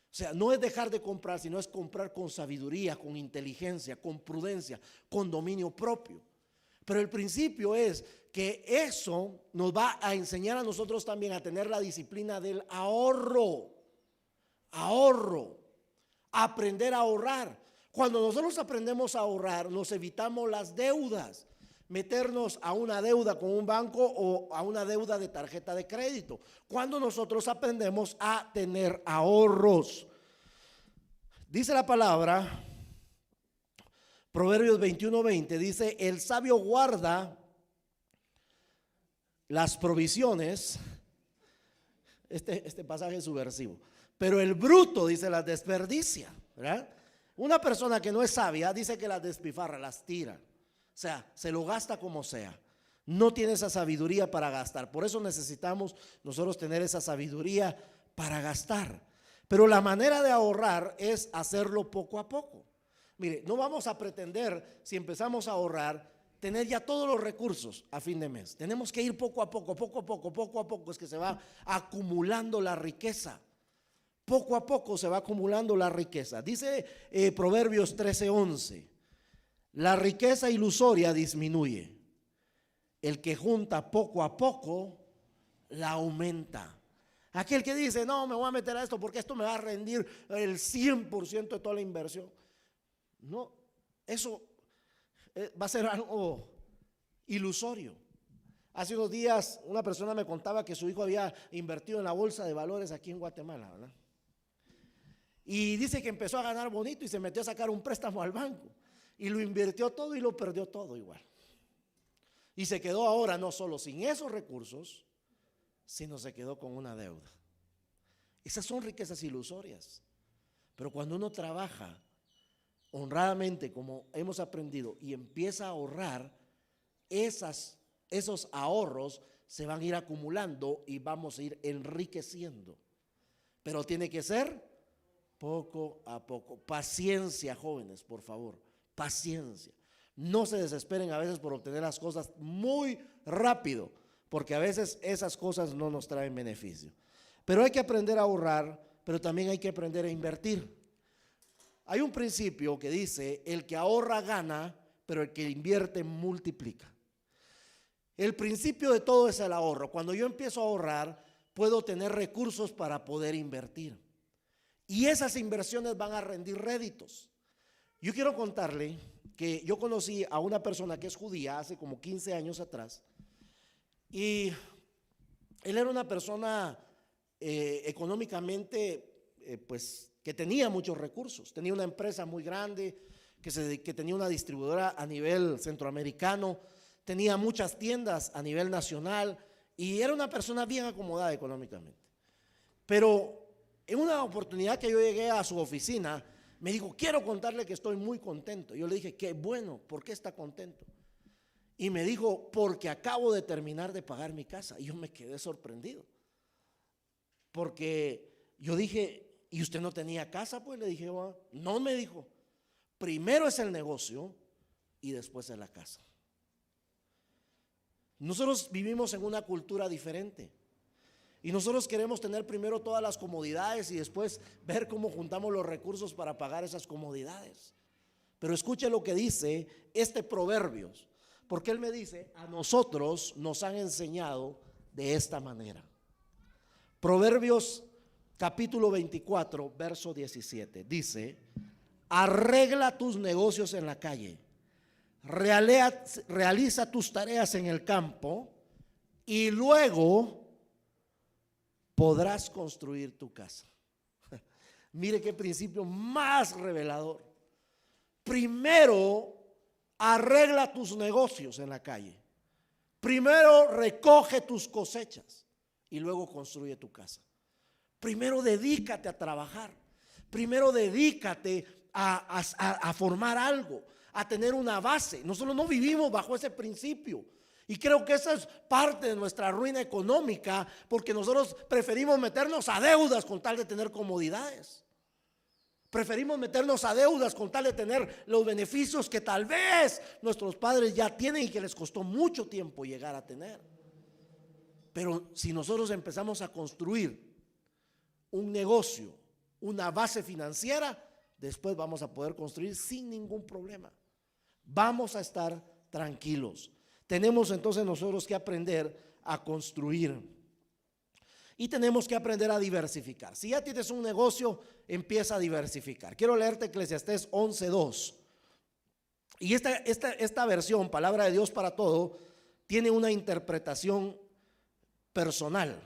O sea, no es dejar de comprar, sino es comprar con sabiduría, con inteligencia, con prudencia, con dominio propio. Pero el principio es que eso nos va a enseñar a nosotros también a tener la disciplina del ahorro, aprender a ahorrar. Cuando nosotros aprendemos a ahorrar, nos evitamos las deudas, meternos a una deuda con un banco o a una deuda de tarjeta de crédito. Cuando nosotros aprendemos a tener ahorros, dice la palabra, Proverbios 21:20, dice, el sabio guarda las provisiones, este pasaje es subversivo, pero el bruto, dice, las desperdicia, ¿verdad? Una persona que no es sabia dice que las despifarra, las tira, o sea, se lo gasta como sea. No tiene esa sabiduría para gastar. Por eso necesitamos nosotros tener esa sabiduría para gastar. Pero la manera de ahorrar es hacerlo poco a poco. Mire, no vamos a pretender, si empezamos a ahorrar, tener ya todos los recursos a fin de mes. Tenemos que ir poco a poco, es que se va acumulando la riqueza. Poco a poco se va acumulando la riqueza. Dice Proverbios 13:11, la riqueza ilusoria disminuye. El que junta poco a poco, la aumenta. Aquel que dice, no, me voy a meter a esto porque esto me va a rendir el 100% de toda la inversión. No, eso va a ser algo ilusorio. Hace unos días una persona me contaba que su hijo había invertido en la bolsa de valores aquí en Guatemala, ¿verdad? Y dice que empezó a ganar bonito y se metió a sacar un préstamo al banco y lo invirtió todo y lo perdió todo igual. Y se quedó ahora no solo sin esos recursos, sino se quedó con una deuda. Esas son riquezas ilusorias. Pero cuando uno trabaja honradamente, como hemos aprendido, y empieza a ahorrar, esos ahorros se van a ir acumulando y vamos a ir enriqueciendo. Pero tiene que ser poco a poco. Paciencia, jóvenes, por favor, paciencia. No se desesperen a veces por obtener las cosas muy rápido, porque a veces esas cosas no nos traen beneficio. Pero hay que aprender a ahorrar, pero también hay que aprender a invertir. Hay un principio que dice: el que ahorra gana, pero el que invierte multiplica. El principio de todo es el ahorro. Cuando yo empiezo a ahorrar, puedo tener recursos para poder invertir. Y esas inversiones van a rendir réditos. Yo quiero contarle que yo conocí a una persona que es judía hace como 15 años atrás. Y él era una persona económicamente, pues, que tenía muchos recursos. Tenía una empresa muy grande, que tenía una distribuidora a nivel centroamericano, tenía muchas tiendas a nivel nacional y era una persona bien acomodada económicamente. Pero en una oportunidad que yo llegué a su oficina, me dijo: quiero contarle que estoy muy contento. Yo le dije: qué bueno, ¿por qué está contento? Y me dijo: porque acabo de terminar de pagar mi casa. Y yo me quedé sorprendido, porque yo dije: ¿y usted no tenía casa? Pues le dije: no, me dijo, primero es el negocio y después es la casa. Nosotros vivimos en una cultura diferente y nosotros queremos tener primero todas las comodidades y después ver cómo juntamos los recursos para pagar esas comodidades. Pero escuche lo que dice este Proverbios, porque él me dice: a nosotros nos han enseñado de esta manera. Proverbios capítulo 24, verso 17, dice: arregla tus negocios en la calle, realiza tus tareas en el campo y luego podrás construir tu casa. Mire qué principio más revelador. Primero arregla tus negocios en la calle, primero recoge tus cosechas y luego construye tu casa. Primero dedícate a trabajar, primero dedícate a formar algo, a tener una base. Nosotros no vivimos bajo ese principio y creo que esa es parte de nuestra ruina económica, porque nosotros preferimos meternos a deudas con tal de tener comodidades. Preferimos meternos a deudas con tal de tener los beneficios que tal vez nuestros padres ya tienen y que les costó mucho tiempo llegar a tener. Pero si nosotros empezamos a construir un negocio, una base financiera, después vamos a poder construir sin ningún problema. Vamos a estar tranquilos. Tenemos entonces nosotros que aprender a construir y tenemos que aprender a diversificar. Si ya tienes un negocio, empieza a diversificar. Quiero leerte Eclesiastés 11:2. Y esta versión, Palabra de Dios para Todo, tiene una interpretación personal,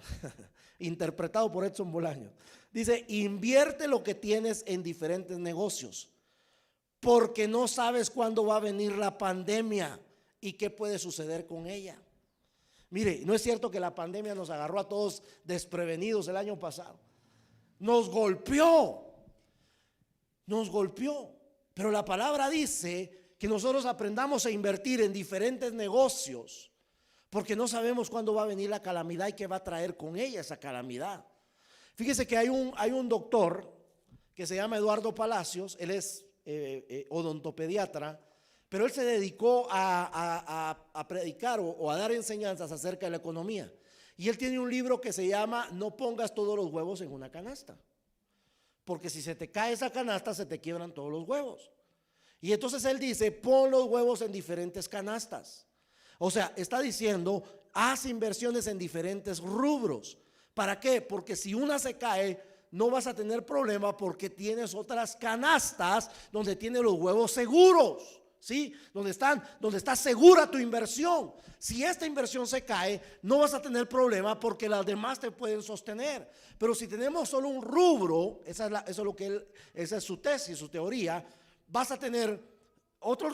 interpretado por Edson Bolaños. Dice: invierte lo que tienes en diferentes negocios, porque no sabes cuándo va a venir la pandemia y qué puede suceder con ella. Mire, no es cierto que la pandemia nos agarró a todos desprevenidos el año pasado. Nos golpeó, pero la palabra dice que nosotros aprendamos a invertir en diferentes negocios, porque no sabemos cuándo va a venir la calamidad y qué va a traer con ella esa calamidad. Fíjese que hay un doctor que se llama Eduardo Palacios. Él es odontopediatra, pero él se dedicó a predicar o a dar enseñanzas acerca de la economía. Y él tiene un libro que se llama No pongas todos los huevos en una canasta, porque si se te cae esa canasta se te quiebran todos los huevos. Y entonces él dice: pon los huevos en diferentes canastas. O sea, está diciendo: haz inversiones en diferentes rubros. ¿Para qué? Porque si una se cae, no vas a tener problema, porque tienes otras canastas donde tienes los huevos seguros, ¿sí? Donde está segura tu inversión. Si esta inversión se cae, no vas a tener problema, porque las demás te pueden sostener. Pero si tenemos solo un rubro, esa es su tesis, su teoría, vas a tener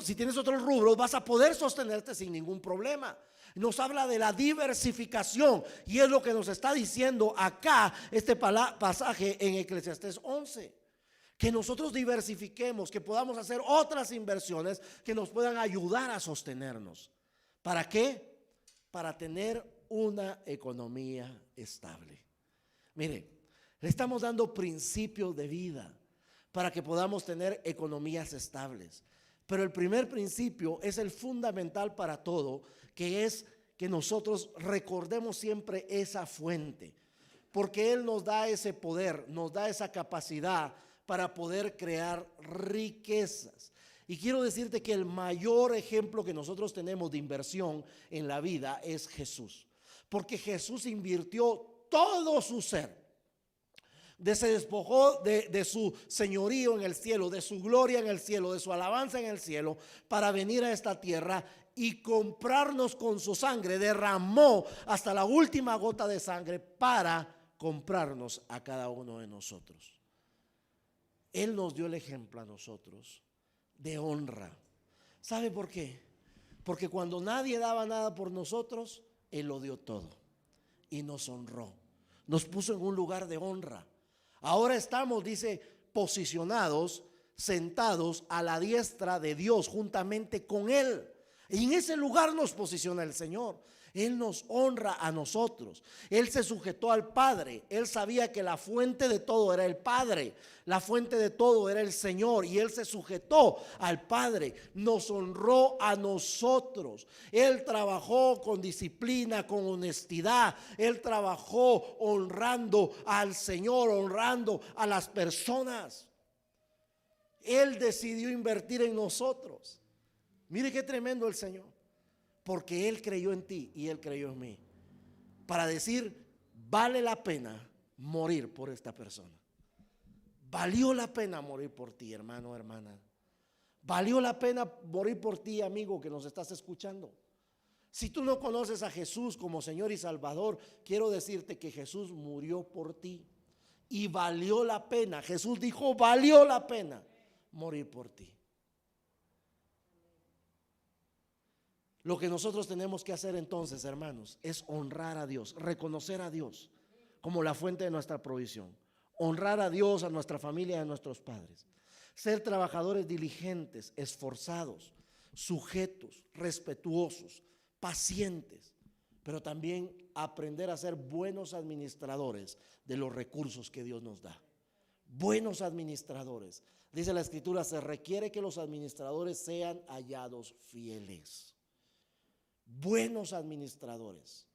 si tienes otros rubros, vas a poder sostenerte sin ningún problema. Nos habla de la diversificación y es lo que nos está diciendo acá este pasaje en Eclesiastés 11. Que nosotros diversifiquemos, que podamos hacer otras inversiones que nos puedan ayudar a sostenernos. ¿Para qué? Para tener una economía estable. Mire, le estamos dando principios de vida para que podamos tener economías estables. Pero el primer principio es el fundamental para todo, que es que nosotros recordemos siempre esa fuente, porque Él nos da ese poder, nos da esa capacidad para poder crear riquezas. Y quiero decirte que el mayor ejemplo que nosotros tenemos de inversión en la vida es Jesús, porque Jesús invirtió todo su ser. Se despojó de su señorío en el cielo, de su gloria en el cielo, de su alabanza en el cielo, para venir a esta tierra y comprarnos con su sangre. Derramó hasta la última gota de sangre para comprarnos a cada uno de nosotros. Él nos dio el ejemplo a nosotros de honra. ¿Sabe por qué? Porque cuando nadie daba nada por nosotros, Él lo dio todo y nos honró, nos puso en un lugar de honra. Ahora estamos, dice, posicionados, sentados a la diestra de Dios juntamente con Él. Y en ese lugar nos posiciona el Señor. Él nos honra a nosotros. Él se sujetó al Padre. Él sabía que la fuente de todo era el Padre. La fuente de todo era el Señor. Y Él se sujetó al Padre. Nos honró a nosotros. Él trabajó con disciplina, con honestidad. Él trabajó honrando al Señor, honrando a las personas. Él decidió invertir en nosotros. Mire qué tremendo el Señor, porque Él creyó en ti y Él creyó en mí, para decir, vale la pena morir por esta persona. Valió la pena morir por ti, hermano, hermana. Valió la pena morir por ti, amigo, que nos estás escuchando. Si tú no conoces a Jesús como Señor y Salvador, quiero decirte que Jesús murió por ti y valió la pena. Jesús dijo, valió la pena morir por ti. Lo que nosotros tenemos que hacer entonces, hermanos, es honrar a Dios, reconocer a Dios como la fuente de nuestra provisión, honrar a Dios, a nuestra familia, a nuestros padres, ser trabajadores diligentes, esforzados, sujetos, respetuosos, pacientes, pero también aprender a ser buenos administradores de los recursos que Dios nos da. Buenos administradores. Dice la Escritura, se requiere que los administradores sean hallados fieles. Buenos administradores,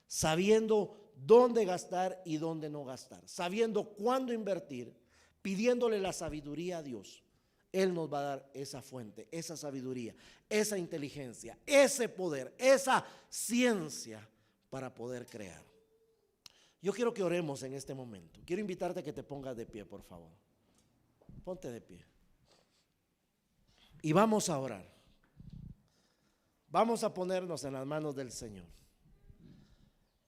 sabiendo dónde gastar y dónde no gastar, sabiendo cuándo invertir, pidiéndole la sabiduría a Dios. Él nos va a dar esa fuente, esa sabiduría, esa inteligencia, ese poder, esa ciencia para poder crear. Yo quiero que oremos en este momento. Quiero invitarte a que te pongas de pie, por favor. Ponte de pie. Y vamos a orar. Vamos a ponernos en las manos del Señor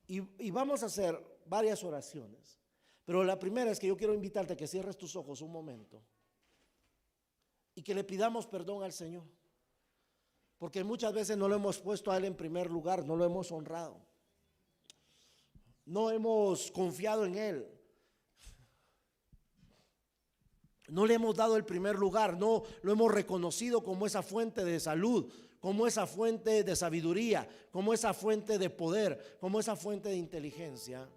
y vamos a hacer varias oraciones. Pero la primera es que yo quiero invitarte a que cierres tus ojos un momento y que le pidamos perdón al Señor, porque muchas veces no lo hemos puesto a Él en primer lugar, no lo hemos honrado, no hemos confiado en Él, no le hemos dado el primer lugar, no lo hemos reconocido como esa fuente de salud, como esa fuente de sabiduría, como esa fuente de poder, como esa fuente de inteligencia,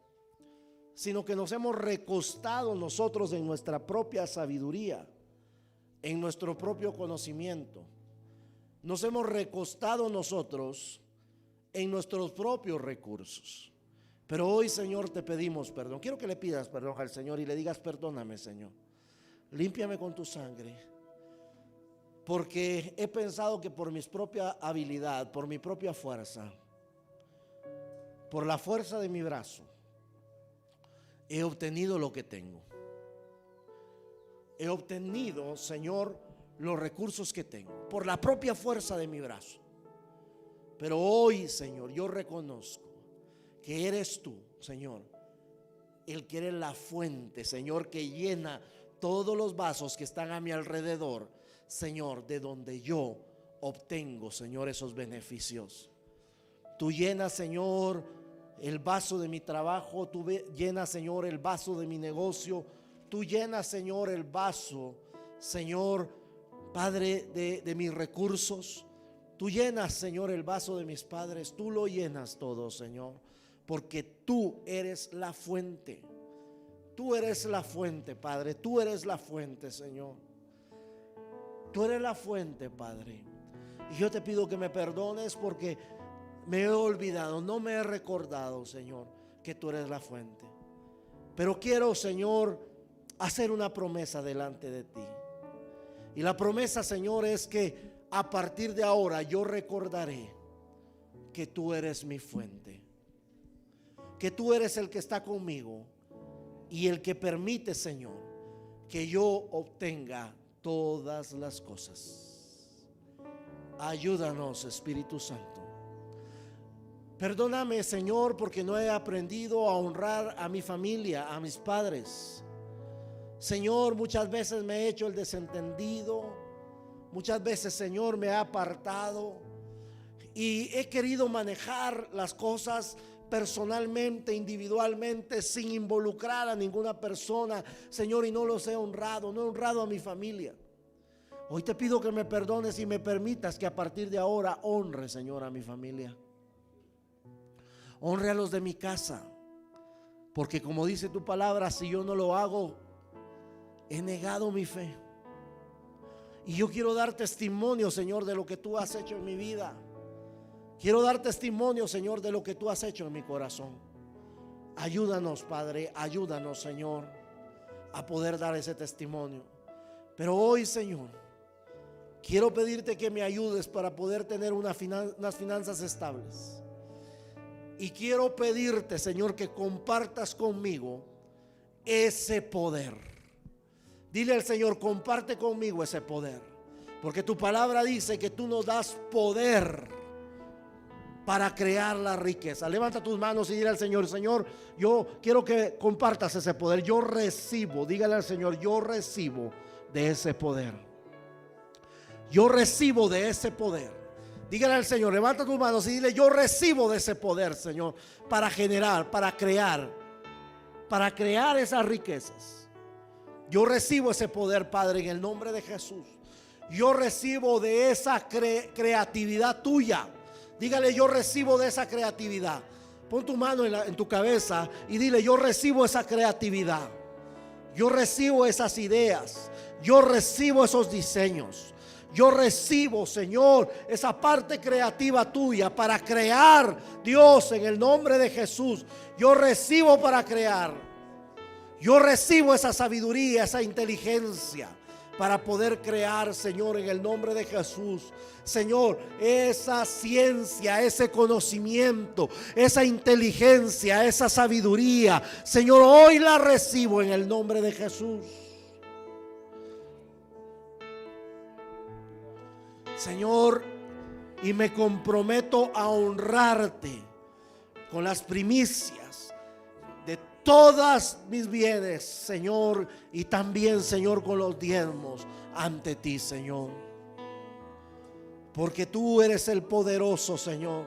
sino que nos hemos recostado nosotros en nuestra propia sabiduría, en nuestro propio conocimiento. Nos hemos recostado nosotros en nuestros propios recursos. Pero hoy, Señor, te pedimos perdón. Quiero que le pidas perdón al Señor y le digas, perdóname, Señor. Límpiame con tu sangre. Porque he pensado que por mi propia habilidad, por mi propia fuerza, por la fuerza de mi brazo, he obtenido lo que tengo. He obtenido, Señor, los recursos que tengo, por la propia fuerza de mi brazo. Pero hoy, Señor, yo reconozco que eres tú, Señor, el que eres la fuente, Señor, que llena todos los vasos que están a mi alrededor, Señor, de donde yo obtengo, Señor, esos beneficios. Tú llenas, Señor, el vaso de mi trabajo, tú llenas, Señor, el vaso de mi negocio, tú llenas, Señor, el vaso, Señor, Padre, de mis recursos. Tú llenas, Señor, el vaso de mis padres, tú lo llenas todo, Señor. porque tú eres la fuente. Tú eres la fuente, Padre. Tú eres la fuente, Señor. Tú eres la fuente, Padre. Y yo te pido que me perdones porque me he olvidado, no me he recordado, Señor, que tú eres la fuente. Pero quiero, Señor, hacer una promesa delante de ti. Y la promesa, Señor, es que a partir de ahora yo recordaré que tú eres mi fuente, que tú eres el que está conmigo y el que permite, Señor, que yo obtenga todas las cosas. Ayúdanos, Espíritu Santo. Perdóname, Señor, porque no he aprendido a honrar a mi familia, a mis padres. Señor, muchas veces me he hecho el desentendido. Muchas veces, Señor, me he apartado y he querido manejar las cosas personalmente, individualmente, sin involucrar a ninguna persona, Señor, y no los he honrado, no he honrado a mi familia. Hoy te pido que me perdones y me permitas que a partir de ahora honre, Señor, a mi familia. Honre a los de mi casa, porque como dice tu palabra, si yo no lo hago, he negado mi fe. Y yo quiero dar testimonio, Señor, de lo que tú has hecho en mi vida. Quiero dar testimonio, Señor, de lo que tú has hecho en mi corazón. Ayúdanos, Padre, ayúdanos, Señor, a poder dar ese testimonio. Pero hoy, Señor, quiero pedirte que me ayudes para poder tener unas finanzas estables. Y quiero pedirte, Señor, que compartas conmigo ese poder. Dile al Señor, comparte conmigo ese poder, porque tu palabra dice que tú nos das poder para crear la riqueza. Levanta tus manos y dile al Señor, Señor, yo quiero que compartas ese poder. Yo recibo, dígale al Señor, yo recibo de ese poder. Yo recibo de ese poder. Dígale al Señor, levanta tus manos y dile, yo recibo de ese poder, Señor, para generar, para crear esas riquezas. Yo recibo ese poder, Padre, en el nombre de Jesús. Yo recibo de esa creatividad tuya. Dígale, yo recibo de esa creatividad. Pon tu mano en tu cabeza y dile, yo recibo esa creatividad. Yo recibo esas ideas. Yo recibo esos diseños. Yo recibo, Señor, esa parte creativa tuya para crear, Dios, en el nombre de Jesús. Yo recibo para crear. Yo recibo esa sabiduría, esa inteligencia para poder crear, Señor, en el nombre de Jesús. Señor, esa ciencia, ese conocimiento, esa inteligencia, esa sabiduría, Señor, hoy la recibo en el nombre de Jesús. Señor, y me comprometo a honrarte con las primicias de todas mis bienes, Señor, y también, Señor, con los diezmos ante ti, Señor, porque tú eres el poderoso, Señor,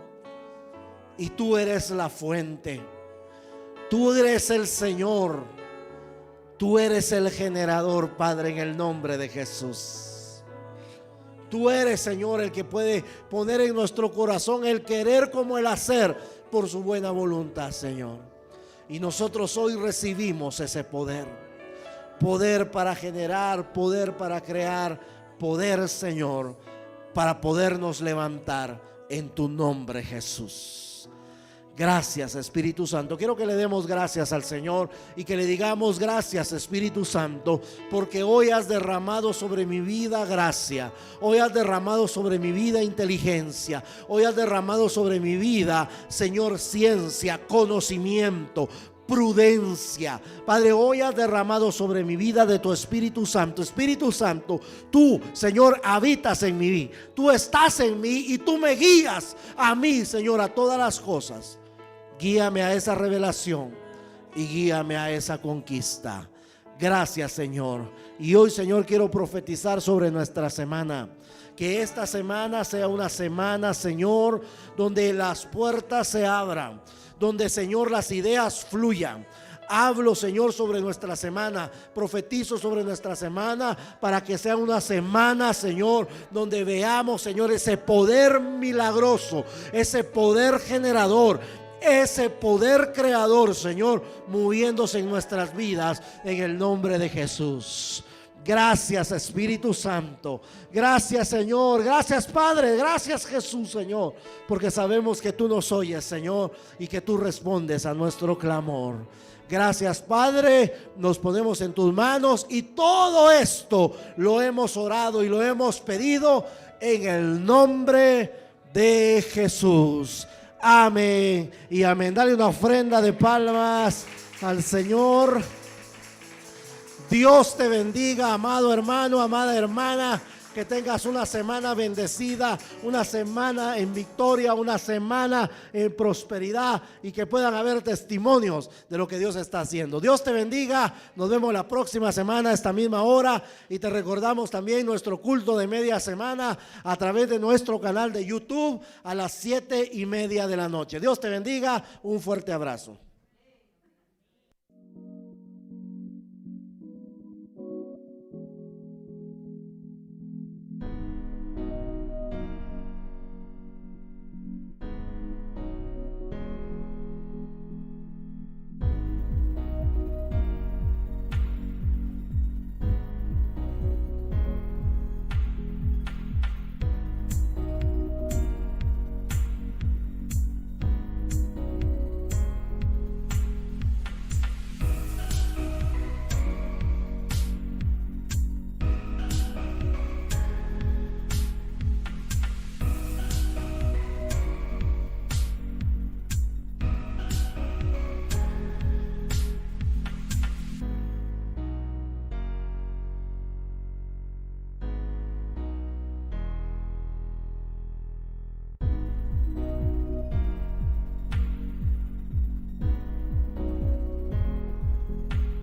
y tú eres la fuente. Tú eres el Señor, tú eres el generador, Padre, en el nombre de Jesús. Tú eres, Señor, el que puede poner en nuestro corazón el querer como el hacer por su buena voluntad, Señor. Y nosotros hoy recibimos ese poder. Poder para generar, poder para crear, poder, Señor, para podernos levantar en tu nombre, Jesús. Gracias, Espíritu Santo. Quiero que le demos gracias al Señor y que le digamos gracias, Espíritu Santo, porque hoy has derramado sobre mi vida gracia. Hoy has derramado sobre mi vida inteligencia. Hoy has derramado sobre mi vida, Señor, ciencia, conocimiento, prudencia. Padre, hoy has derramado sobre mi vida de tu Espíritu Santo. Espíritu Santo, tú, Señor, habitas en mí. Tú estás en mí y tú me guías a mí, Señor, a todas las cosas. Guíame a esa revelación y guíame a esa conquista. Gracias, Señor. Y hoy, Señor, quiero profetizar sobre nuestra semana. Que esta semana sea una semana, Señor, donde las puertas se abran, donde, Señor, las ideas fluyan. Hablo, Señor, sobre nuestra semana. Profetizo sobre nuestra semana para que sea una semana, Señor, donde veamos, Señor, ese poder milagroso, ese poder generador, ese poder creador, Señor, moviéndose en nuestras vidas en el nombre de Jesús. Gracias, Espíritu Santo. Gracias, Señor. Gracias, Padre. Gracias, Jesús, Señor, porque sabemos que tú nos oyes, Señor, y que tú respondes a nuestro clamor. Gracias, Padre. Nos ponemos en tus manos y todo esto lo hemos orado y lo hemos pedido en el nombre de Jesús. Amén y amén. Dale una ofrenda de palmas al Señor. Dios te bendiga, amado hermano, amada hermana. Que tengas una semana bendecida, una semana en victoria, una semana en prosperidad, y que puedan haber testimonios de lo que Dios está haciendo. Dios te bendiga. Nos vemos la próxima semana a esta misma hora, y te recordamos también nuestro culto de media semana a través de nuestro canal de YouTube a las 7:30 de la noche. Dios te bendiga. Un fuerte abrazo.